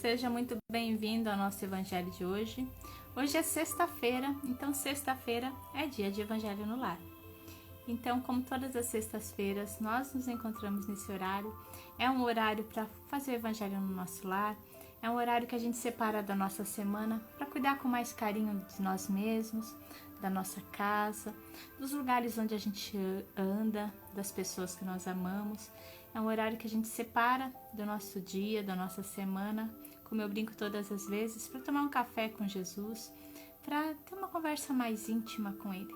seja muito bem-vindo ao nosso Evangelho de hoje. Hoje é sexta-feira, então sexta-feira é dia de Evangelho no Lar. Então, como todas as sextas-feiras, nós nos encontramos nesse horário. É um horário para fazer o Evangelho no nosso lar. É um horário que a gente separa da nossa semana para cuidar com mais carinho de nós mesmos, da nossa casa, dos lugares onde a gente anda, das pessoas que nós amamos. É um horário que a gente separa do nosso dia, da nossa semana, como eu brinco todas as vezes, para tomar um café com Jesus, para ter uma conversa mais íntima com Ele,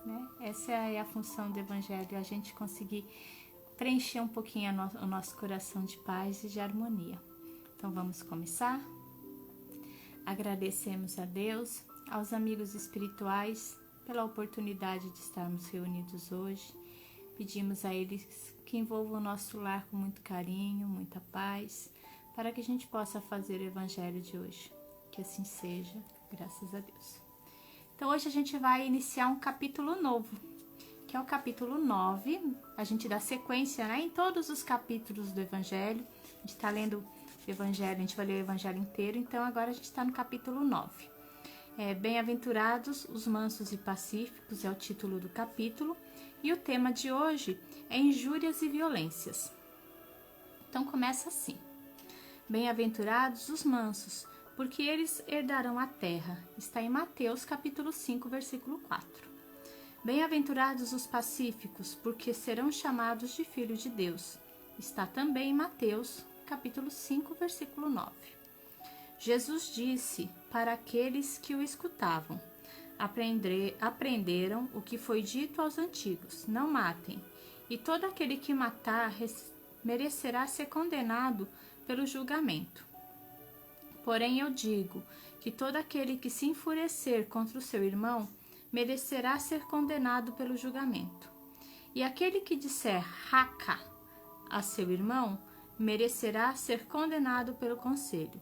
né? Essa é a função do Evangelho, a gente conseguir preencher um pouquinho o nosso coração de paz e de harmonia. Então vamos começar? Agradecemos a Deus, aos amigos espirituais, pela oportunidade de estarmos reunidos hoje. Pedimos a eles que envolvam o nosso lar com muito carinho, muita paz, para que a gente possa fazer o Evangelho de hoje. Que assim seja, graças a Deus. Então hoje a gente vai iniciar um capítulo novo, que é o capítulo 9. A gente dá sequência, né, em todos os capítulos do Evangelho. A gente está lendo o Evangelho, a gente vai ler o Evangelho inteiro, então agora a gente está no capítulo 9. Bem-aventurados os mansos e pacíficos é o título do capítulo, e o tema de hoje é injúrias e violências. Então começa assim: Bem-aventurados os mansos, porque eles herdarão a terra. Está em Mateus capítulo 5, versículo 4. Bem-aventurados os pacíficos, porque serão chamados de filhos de Deus. Está também em Mateus capítulo 5, versículo 9. Jesus disse para aqueles que o escutavam: aprenderam o que foi dito aos antigos: não matem, e todo aquele que matar merecerá ser condenado pelo julgamento. Porém eu digo que todo aquele que se enfurecer contra o seu irmão merecerá ser condenado pelo julgamento. E aquele que disser raca a seu irmão merecerá ser condenado pelo conselho.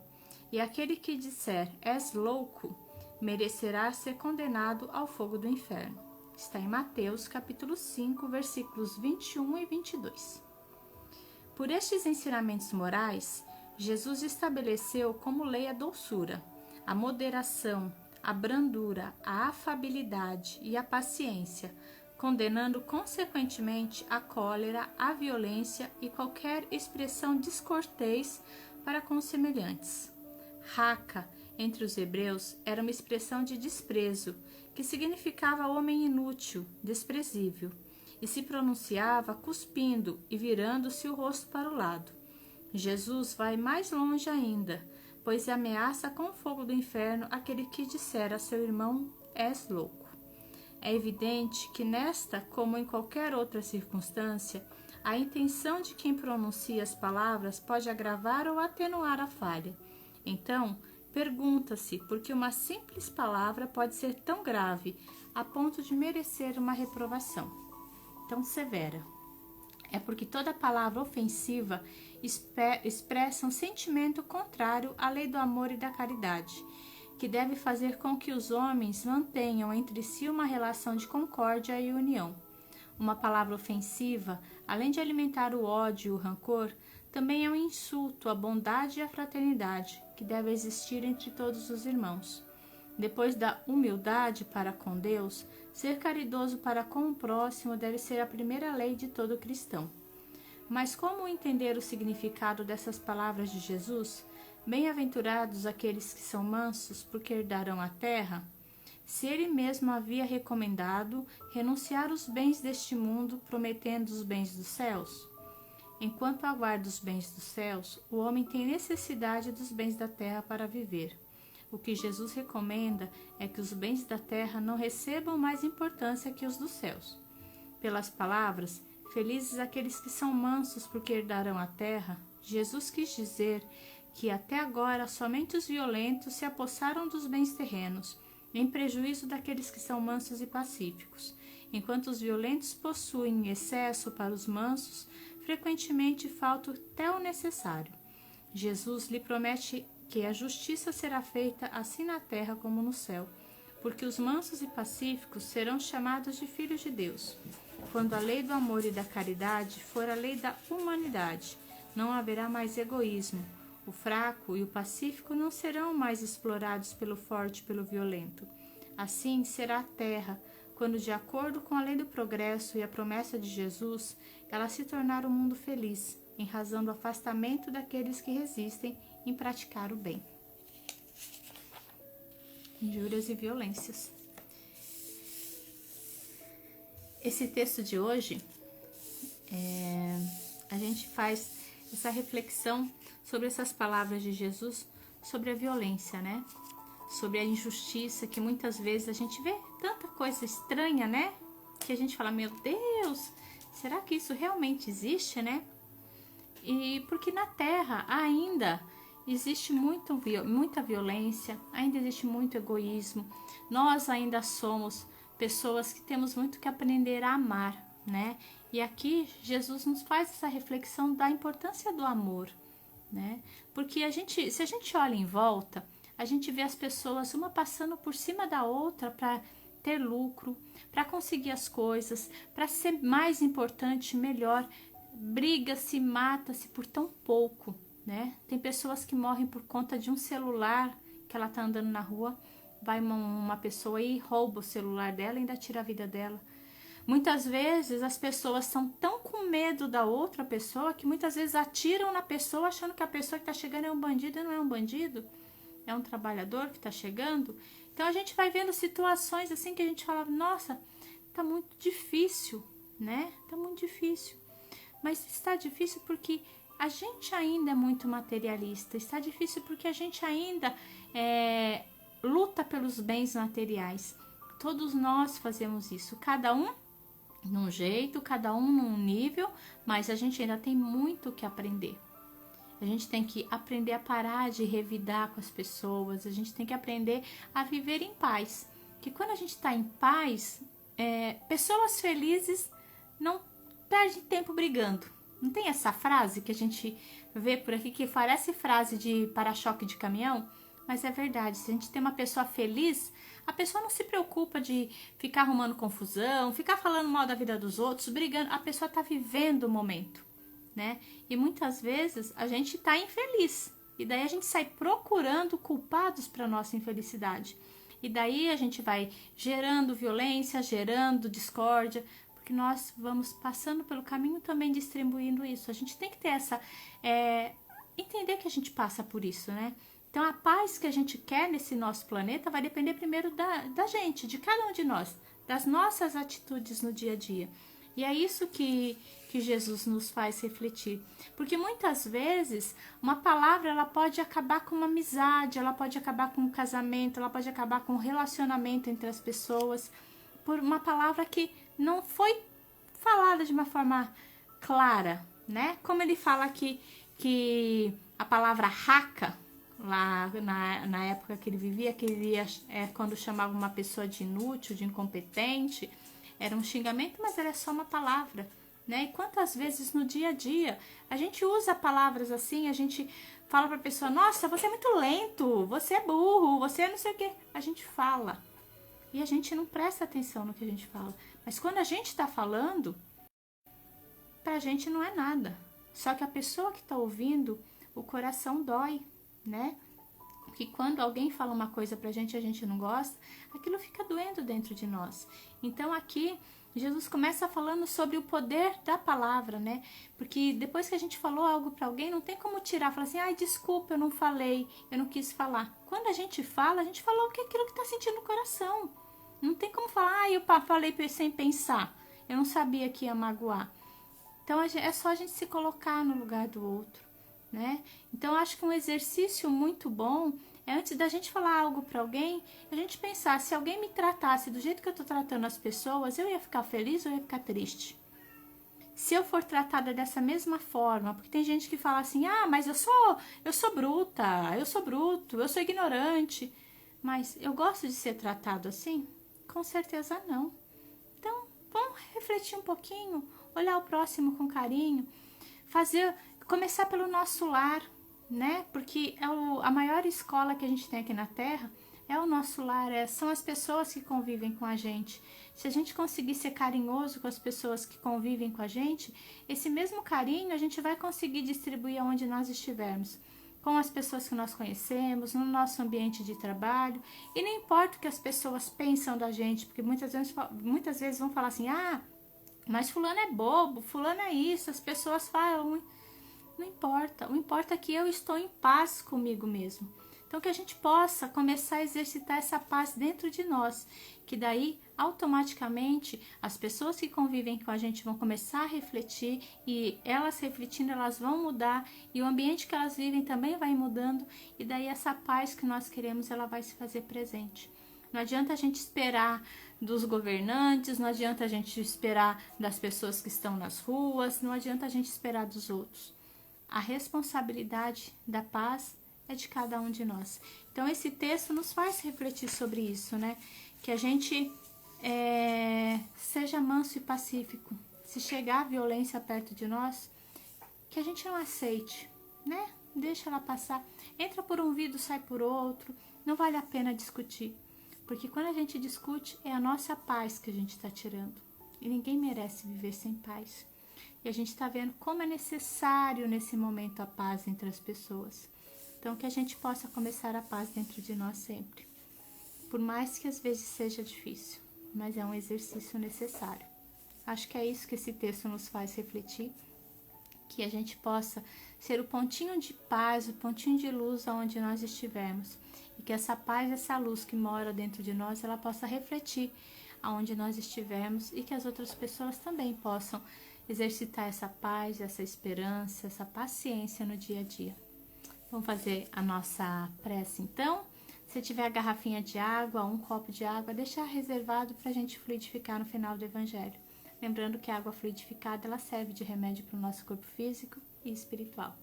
E aquele que disser és louco merecerá ser condenado ao fogo do inferno. Está em Mateus capítulo 5, versículos 21 e 22. Por estes ensinamentos morais, Jesus estabeleceu como lei a doçura, a moderação, a brandura, a afabilidade e a paciência, condenando consequentemente a cólera, a violência e qualquer expressão descortês para com os semelhantes. Raca, entre os hebreus, era uma expressão de desprezo, que significava homem inútil, desprezível, e se pronunciava cuspindo e virando-se o rosto para o lado. Jesus vai mais longe ainda, pois ameaça com o fogo do inferno aquele que disser a seu irmão: és louco. É evidente que nesta, como em qualquer outra circunstância, a intenção de quem pronuncia as palavras pode agravar ou atenuar a falha. Então, pergunta-se por que uma simples palavra pode ser tão grave a ponto de merecer uma reprovação tão severa. É porque toda palavra ofensiva expressa um sentimento contrário à lei do amor e da caridade, que deve fazer com que os homens mantenham entre si uma relação de concórdia e união. Uma palavra ofensiva, além de alimentar o ódio e o rancor, também é um insulto à bondade e à fraternidade que deve existir entre todos os irmãos. Depois da humildade para com Deus, ser caridoso para com o próximo deve ser a primeira lei de todo cristão. Mas como entender o significado dessas palavras de Jesus? Bem-aventurados aqueles que são mansos, porque herdarão a terra? Se ele mesmo havia recomendado renunciar os bens deste mundo, prometendo os bens dos céus? Enquanto aguarda os bens dos céus, o homem tem necessidade dos bens da terra para viver. O que Jesus recomenda é que os bens da terra não recebam mais importância que os dos céus. Pelas palavras, felizes aqueles que são mansos, porque herdarão a terra, Jesus quis dizer que até agora somente os violentos se apossaram dos bens terrenos, em prejuízo daqueles que são mansos e pacíficos. Enquanto os violentos possuem excesso para os mansos, frequentemente falta até o necessário. Jesus lhe promete que a justiça será feita assim na terra como no céu, porque os mansos e pacíficos serão chamados de filhos de Deus. Quando a lei do amor e da caridade for a lei da humanidade, não haverá mais egoísmo. O fraco e o pacífico não serão mais explorados pelo forte e pelo violento. Assim será a terra, quando, de acordo com a lei do progresso e a promessa de Jesus, ela se tornar um mundo feliz, em razão do afastamento daqueles que resistem em praticar o bem. Injúrias e violências. Esse texto de hoje, a gente faz essa reflexão sobre essas palavras de Jesus, sobre a violência, né? Sobre a injustiça, que muitas vezes a gente vê tanta coisa estranha, né? Que a gente fala, meu Deus, será que isso realmente existe, né? E porque na Terra ainda existe muita violência, ainda existe muito egoísmo. Nós ainda somos pessoas que temos muito que aprender a amar, né? E aqui Jesus nos faz essa reflexão da importância do amor, né? Porque se a gente olha em volta, a gente vê as pessoas uma passando por cima da outra para ter lucro, para conseguir as coisas, para ser mais importante, melhor. Briga-se, mata-se por tão pouco, né? Tem pessoas que morrem por conta de um celular que ela tá andando na rua, vai uma pessoa e rouba o celular dela e ainda tira a vida dela. Muitas vezes as pessoas estão tão com medo da outra pessoa que muitas vezes atiram na pessoa achando que a pessoa que está chegando é um bandido e não é um bandido, é um trabalhador que está chegando. Então a gente vai vendo situações assim que a gente fala, nossa, tá muito difícil, né? Tá muito difícil. Mas está difícil porque a gente ainda é muito materialista, está difícil porque a gente ainda luta pelos bens materiais. Todos nós fazemos isso, cada um num jeito, cada um num nível, mas a gente ainda tem muito que aprender. A gente tem que aprender a parar de revidar com as pessoas, a gente tem que aprender a viver em paz. Que quando a gente está em paz, pessoas felizes não perdem tempo brigando. Não tem essa frase que a gente vê por aqui que parece frase de para-choque de caminhão? Mas é verdade, se a gente tem uma pessoa feliz, a pessoa não se preocupa de ficar arrumando confusão, ficar falando mal da vida dos outros, brigando. A pessoa está vivendo o momento, né? E muitas vezes a gente está infeliz. E daí a gente sai procurando culpados para nossa infelicidade. E daí a gente vai gerando violência, gerando discórdia, porque nós vamos passando pelo caminho também distribuindo isso. A gente tem que ter entender que a gente passa por isso, né? Então, a paz que a gente quer nesse nosso planeta vai depender primeiro da gente, de cada um de nós, das nossas atitudes no dia a dia. E é isso que Jesus nos faz refletir. Porque muitas vezes, uma palavra ela pode acabar com uma amizade, ela pode acabar com um casamento, ela pode acabar com um relacionamento entre as pessoas, por uma palavra que não foi falada de uma forma clara, né? Como ele fala aqui que a palavra raca, lá na época que ele vivia, quando chamava uma pessoa de inútil, de incompetente, era um xingamento, mas era só uma palavra, né? E quantas vezes no dia a dia a gente usa palavras assim, a gente fala pra pessoa, nossa, você é muito lento, você é burro, você é não sei o quê. A gente fala e a gente não presta atenção no que a gente fala. Mas quando a gente tá falando, pra gente não é nada. Só que a pessoa que tá ouvindo, o coração dói, né? Porque quando alguém fala uma coisa pra gente e a gente não gosta, aquilo fica doendo dentro de nós. Então aqui Jesus começa falando sobre o poder da palavra, né? Porque depois que a gente falou algo pra alguém, não tem como tirar, falar assim, ai, desculpa, eu não falei, eu não quis falar. Quando a gente fala o que é aquilo que tá sentindo no coração. Não tem como falar, ai, eu falei sem pensar, eu não sabia que ia magoar. Então é só a gente se colocar no lugar do outro, né? Então eu acho que um exercício muito bom é antes da gente falar algo para alguém, a gente pensar, se alguém me tratasse do jeito que eu tô tratando as pessoas, eu ia ficar feliz ou eu ia ficar triste? Se eu for tratada dessa mesma forma, porque tem gente que fala assim, ah, mas eu sou bruta, eu sou bruto, eu sou ignorante, mas eu gosto de ser tratado assim? Com certeza não. Então, vamos refletir um pouquinho, olhar o próximo com carinho, começar pelo nosso lar, né? Porque a maior escola que a gente tem aqui na Terra é o nosso lar, são as pessoas que convivem com a gente. Se a gente conseguir ser carinhoso com as pessoas que convivem com a gente, esse mesmo carinho a gente vai conseguir distribuir aonde nós estivermos. com as pessoas que nós conhecemos, no nosso ambiente de trabalho. E não importa o que as pessoas pensam da gente, porque muitas vezes vão falar assim, mas fulano é bobo, fulano é isso, as pessoas falam. Não importa, o importa é que eu estou em paz comigo mesmo. Então que a gente possa começar a exercitar essa paz dentro de nós, que daí automaticamente as pessoas que convivem com a gente vão começar a refletir, e elas refletindo elas vão mudar, e o ambiente que elas vivem também vai mudando, e daí essa paz que nós queremos ela vai se fazer presente. Não adianta a gente esperar dos governantes, não adianta a gente esperar das pessoas que estão nas ruas, não adianta a gente esperar dos outros. A responsabilidade da paz é de cada um de nós. Então esse texto nos faz refletir sobre isso, né? Que a gente seja manso e pacífico. Se chegar a violência perto de nós, que a gente não aceite, né? Deixa ela passar. Entra por um vidro, sai por outro. Não vale a pena discutir. Porque quando a gente discute, é a nossa paz que a gente está tirando. E ninguém merece viver sem paz. E a gente está vendo como é necessário nesse momento a paz entre as pessoas. Então que a gente possa começar a paz dentro de nós sempre. Por mais que às vezes seja difícil, mas é um exercício necessário. Acho que é isso que esse texto nos faz refletir. Que a gente possa ser o pontinho de paz, o pontinho de luz aonde nós estivermos. E que essa paz, essa luz que mora dentro de nós, ela possa refletir aonde nós estivermos, e que as outras pessoas também possam exercitar essa paz, essa esperança, essa paciência no dia a dia. Vamos fazer a nossa prece então. Se tiver a garrafinha de água, um copo de água, deixar reservado para a gente fluidificar no final do Evangelho. Lembrando que a água fluidificada ela serve de remédio para o nosso corpo físico e espiritual.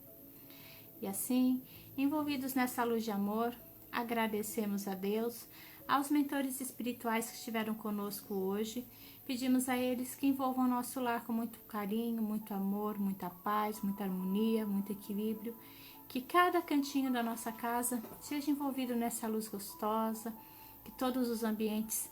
E assim, envolvidos nessa luz de amor, agradecemos a Deus, aos mentores espirituais que estiveram conosco hoje. Pedimos a eles que envolvam nosso lar com muito carinho, muito amor, muita paz, muita harmonia, muito equilíbrio. Que cada cantinho da nossa casa seja envolvido nessa luz gostosa, que todos os ambientes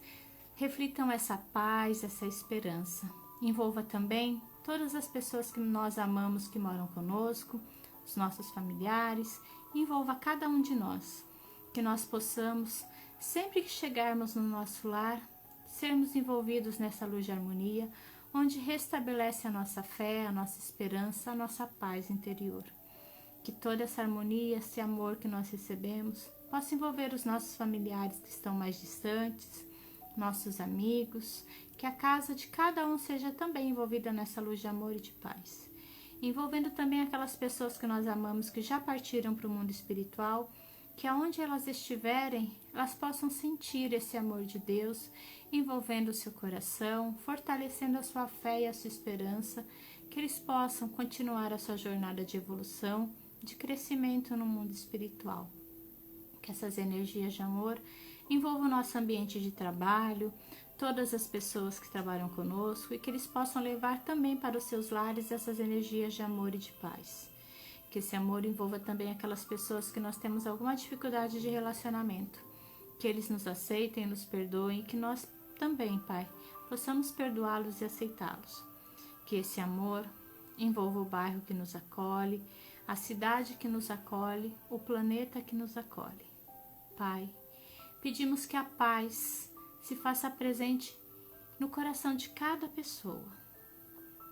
reflitam essa paz, essa esperança. Envolva também todas as pessoas que nós amamos que moram conosco, os nossos familiares, envolva cada um de nós. Que nós possamos, sempre que chegarmos no nosso lar, sermos envolvidos nessa luz de harmonia, onde restabelece a nossa fé, a nossa esperança, a nossa paz interior. Que toda essa harmonia, esse amor que nós recebemos, possa envolver os nossos familiares que estão mais distantes, nossos amigos, que a casa de cada um seja também envolvida nessa luz de amor e de paz. Envolvendo também aquelas pessoas que nós amamos que já partiram para o mundo espiritual, que aonde elas estiverem, elas possam sentir esse amor de Deus, envolvendo o seu coração, fortalecendo a sua fé e a sua esperança, que eles possam continuar a sua jornada de evolução, de crescimento no mundo espiritual. Que essas energias de amor envolvam o nosso ambiente de trabalho, todas as pessoas que trabalham conosco, e que eles possam levar também para os seus lares essas energias de amor e de paz. Que esse amor envolva também aquelas pessoas que nós temos alguma dificuldade de relacionamento. Que eles nos aceitem, nos perdoem, e que nós também, Pai, possamos perdoá-los e aceitá-los. Que esse amor envolva o bairro que nos acolhe, a cidade que nos acolhe, o planeta que nos acolhe. Pai, pedimos que a paz se faça presente no coração de cada pessoa.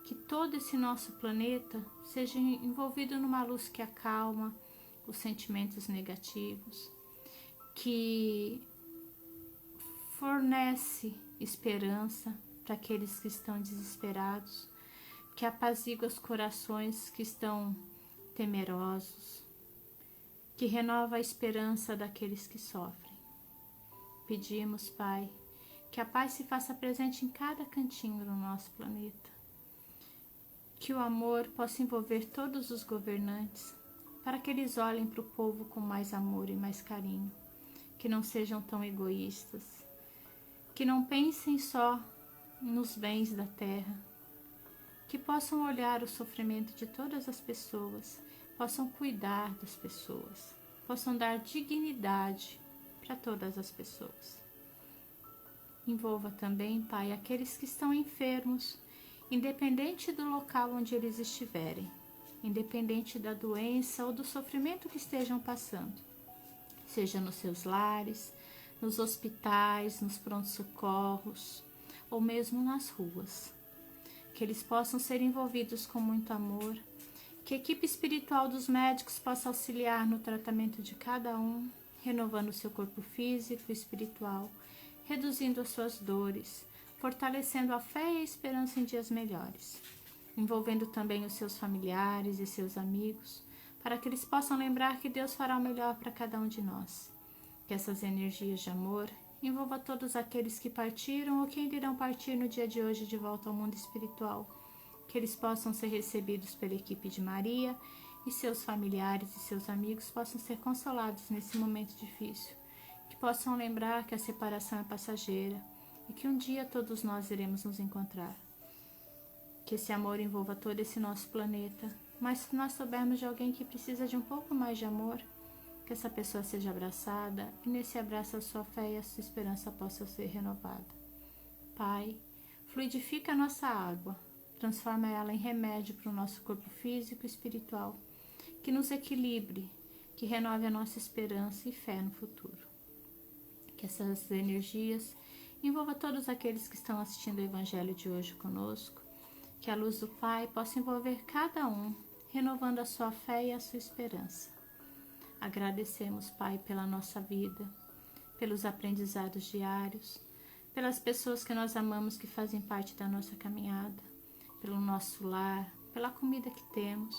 Que todo esse nosso planeta seja envolvido numa luz que acalma os sentimentos negativos, que fornece esperança para aqueles que estão desesperados, que apazigua os corações que estão temerosos, que renova a esperança daqueles que sofrem. Pedimos, Pai, que a paz se faça presente em cada cantinho do nosso planeta. Que o amor possa envolver todos os governantes, para que eles olhem para o povo com mais amor e mais carinho, que não sejam tão egoístas, que não pensem só nos bens da terra, que possam olhar o sofrimento de todas as pessoas, possam cuidar das pessoas, possam dar dignidade para todas as pessoas. Envolva também, Pai, aqueles que estão enfermos, independente do local onde eles estiverem, independente da doença ou do sofrimento que estejam passando, seja nos seus lares, nos hospitais, nos prontos-socorros ou mesmo nas ruas. Que eles possam ser envolvidos com muito amor, que a equipe espiritual dos médicos possa auxiliar no tratamento de cada um, renovando o seu corpo físico e espiritual, reduzindo as suas dores, fortalecendo a fé e a esperança em dias melhores, envolvendo também os seus familiares e seus amigos, para que eles possam lembrar que Deus fará o melhor para cada um de nós. Que essas energias de amor envolvam todos aqueles que partiram ou que ainda irão partir no dia de hoje de volta ao mundo espiritual, que eles possam ser recebidos pela equipe de Maria e seus familiares e seus amigos possam ser consolados nesse momento difícil, que possam lembrar que a separação é passageira e que um dia todos nós iremos nos encontrar. Que esse amor envolva todo esse nosso planeta, mas se nós soubermos de alguém que precisa de um pouco mais de amor, que essa pessoa seja abraçada e nesse abraço a sua fé e a sua esperança possa ser renovada. Pai, fluidifica a nossa água, transforma ela em remédio para o nosso corpo físico e espiritual, que nos equilibre, que renove a nossa esperança e fé no futuro. Que essas energias envolva todos aqueles que estão assistindo o Evangelho de hoje conosco, que a luz do Pai possa envolver cada um, renovando a sua fé e a sua esperança. Agradecemos, Pai, pela nossa vida, pelos aprendizados diários, pelas pessoas que nós amamos que fazem parte da nossa caminhada, pelo nosso lar, pela comida que temos.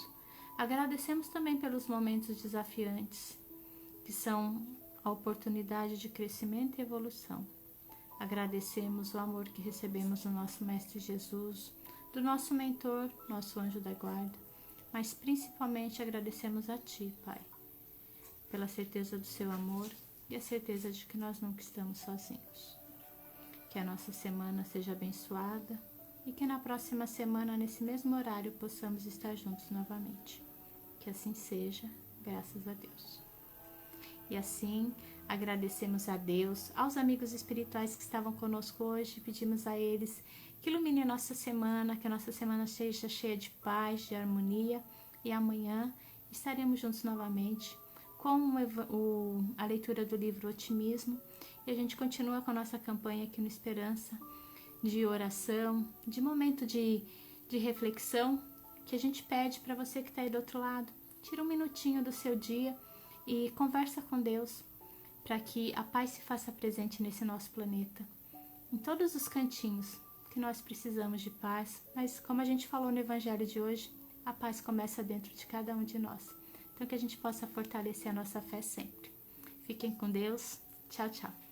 Agradecemos também pelos momentos desafiantes, que são a oportunidade de crescimento e evolução. Agradecemos o amor que recebemos do nosso Mestre Jesus, do nosso mentor, nosso anjo da guarda, mas principalmente agradecemos a Ti, Pai, pela certeza do Seu amor e a certeza de que nós nunca estamos sozinhos. Que a nossa semana seja abençoada e que na próxima semana, nesse mesmo horário, possamos estar juntos novamente. Que assim seja, graças a Deus. E assim, agradecemos a Deus, aos amigos espirituais que estavam conosco hoje, pedimos a eles que ilumine a nossa semana, que a nossa semana seja cheia de paz, de harmonia, e amanhã estaremos juntos novamente com a leitura do livro Otimismo, e a gente continua com a nossa campanha aqui no Esperança, de oração, de momento de reflexão, que a gente pede para você que está aí do outro lado, tira um minutinho do seu dia e conversa com Deus, para que a paz se faça presente nesse nosso planeta, em todos os cantinhos, que nós precisamos de paz, mas como a gente falou no Evangelho de hoje, a paz começa dentro de cada um de nós. Então que a gente possa fortalecer a nossa fé sempre. Fiquem com Deus. Tchau, tchau.